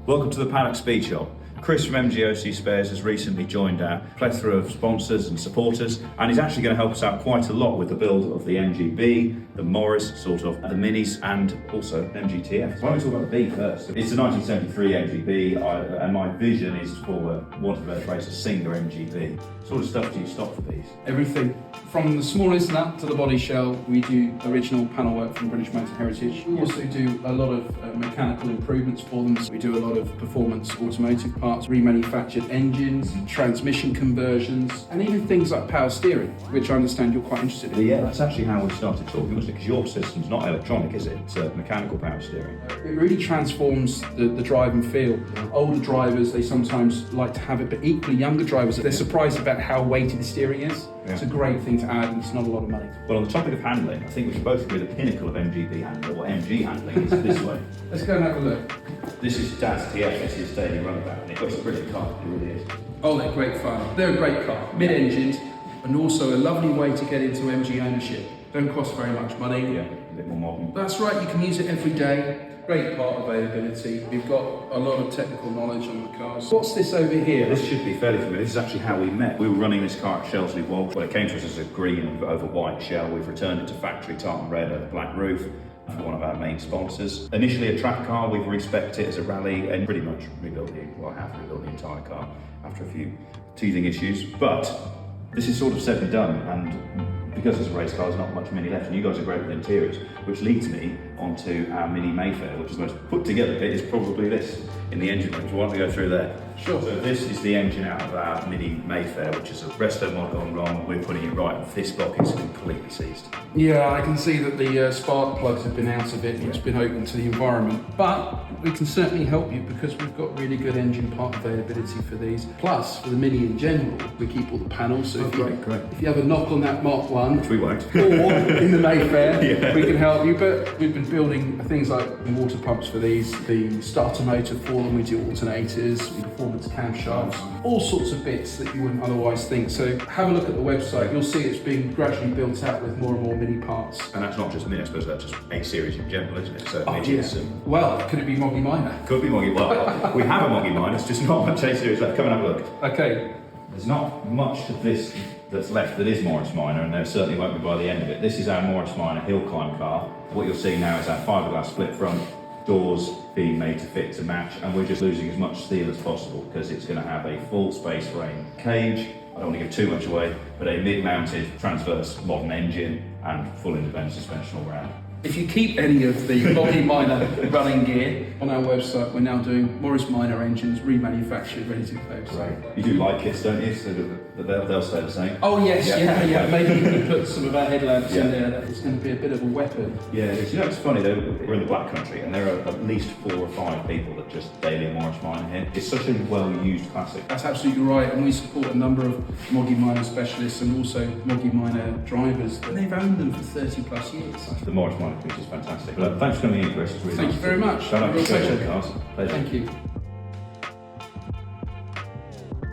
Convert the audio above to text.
Welcome to the Paddock Speedshop. Chris from MGOC Spares has recently joined our plethora of sponsors and supporters, and he's actually going to help us out quite a lot with the build of the MGB, the Morris, the Minis, and also MGTF. Why don't we talk about the B first? It's a 1973 MGB, and my vision is for, want of a better phrase, a Singer MGB. What sort of stuff do you stock for these? Everything. From the smallest nut to the body shell, we do original panel work from British Motor Heritage. We also do a lot of mechanical improvements for them. So we do a lot of performance automotive parts, remanufactured engines, transmission conversions, and even things like power steering, which I understand you're quite interested in. Yeah, that's actually how we started talking, wasn't it? Because your system's not electronic, is it? It's mechanical power steering. It really transforms the drive and feel. Older drivers, they sometimes like to have it, but equally younger drivers, they're surprised about how weighty the steering is. Yeah. It's a great thing to add, and it's not a lot of money. Well, on the topic of handling, I think we should both agree the pinnacle of MGB handling, or MG handling, is this way. Let's go and have a look. This is Dad's TF, it's his daily runabout, and it's a brilliant car, it really is. Oh, they're great fun. They're a great car, mid-engined, and also a lovely way to get into MG ownership. Don't cost very much money. Yeah, a bit more modern. That's right, you can use it every day. Great part availability. We've got a lot of technical knowledge on the cars. What's this over here? This should be fairly familiar. This is actually how we met. We were running this car at Shelsley Wold. Well, it came to us as a green over white shell. We've returned it to factory tartan red over black roof for one of our main sponsors. Initially a track car, we've respec'd it as a rally and pretty much rebuilt have rebuilt the entire car after a few teething issues. But this is sort of said and done, and because it's a race car, there's not much Mini left, and you guys are great with interiors, which leads me onto our Mini Mayfair, which is the most put together bit, is probably this in the engine room. So why don't we go through there? Sure. So this is the engine out of our Mini Mayfair, which is a resto mod gone wrong. We're putting it right, and this block is completely seized. Yeah, I can see that the spark plugs have been out of it, and it's been open to the environment. But we can certainly help you because we've got really good engine part availability for these. Plus, for the Mini in general, we keep all the panels. So if you have a knock on that Mark 1, which we won't, or in the Mayfair, yeah, we can help you. But we've been building things like water pumps for these, the starter motor for them, we do alternators, performance camshafts, all sorts of bits that you wouldn't otherwise think. So have a look at the website, you'll see it's being gradually built out with more and more Mini parts. And that's not just Mini, I suppose that's just A series in general, isn't it? So well, could it be Moggy Minor? Could be Moggy. Well, we have a Moggy Minor, it's just not much A series left. Come and have a look. Okay. There's not much of this that's left that is Morris Minor, and there certainly won't be by the end of it. This is our Morris Minor hill climb car. What you'll see now is our fiberglass split front, doors being made to fit to match, and we're just losing as much steel as possible because it's going to have a full space frame cage. I don't want to give too much away, but a mid-mounted transverse modern engine and full independent suspension all round. If you keep any of the Moggy Minor running gear on our website, we're now doing Morris Minor engines remanufactured, ready to go. Right. You do light kits, don't you? So they'll stay the same. Oh yes, yeah. Maybe you can put some of our headlamps in there. It's going to be a bit of a weapon. Yeah, you know, it's funny though. We're in the Black Country, and there are at least 4 or 5 people that just daily Morris Minor here. It's such a well-used classic. That's absolutely right, and we support a number of Moggy Minor specialists and also Moggy Minor drivers, and they've owned them for 30 plus years. The Morris Minor, which is fantastic. But, thanks for coming in, Chris. It's really Thank you very much. Shout out to Cars. Pleasure. Thank you.